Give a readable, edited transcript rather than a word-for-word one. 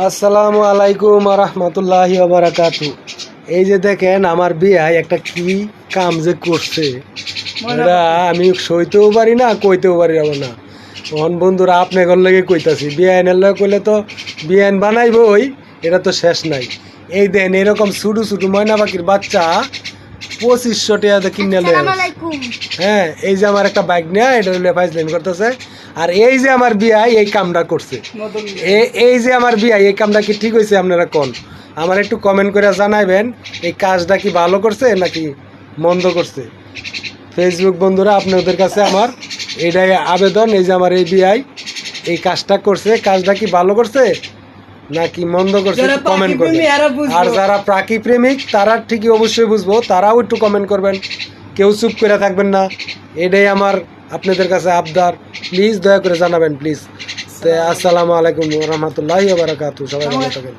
আসসালামু আলাইকুম রহমতুল্লাহি ওয়া বারাকাতু। এই যে দেখেন আমার বিয়াই একটা কি কাম যে করছে, এটা আমি সইতেও পারি না, কইতেও পারি না। তখন বন্ধুরা আপনাদের লেগে কইতাছি, বিয়াইনের লগে কইলে তো বিয়াইন বানাইবই, এটা তো শেষ নাই। এই দেন এরকম ছোটো ছোটো ময়না পাখির বাচ্চা 2500 টাকা কিনে লয়ে। হ্যাঁ, এই যে আমার একটা বাইক নেয়া, এটা হলে ফাইজলামি করতেছে। আর এই যে আমার বিয়াই এই কামটা করছে, এই যে আমার বিয়াই এই কামটা কি ঠিক হয়েছে আপনারা কোন আমার একটু কমেন্ট করে জানাইবেন, এই কাজটা কি ভালো করছে নাকি মন্দ করছে। ফেসবুক বন্ধুরা আপনাদের কাছে আমার এটাই আবেদন, এই যে আমার এই বিয়াই এই কাজটা করছে, কাজটা কি ভালো করছে নাকি মন্দ করছে কমেন্ট করবেন। আর যারা প্রাকৃতিক প্রেমিক তারা ঠিকই অবশ্যই বুঝবো, তারাও একটু কমেন্ট করবেন, কেউ চুপ করে থাকবেন না। এটাই আমার আপনাদের কাছে আবদার, প্লিজ দয়া করে জানাবেন প্লিজ। আসসালামু আলাইকুম রহমতুল্লাহি ওয়া বারাকাতুহু। সবাই ভালো থাকেন।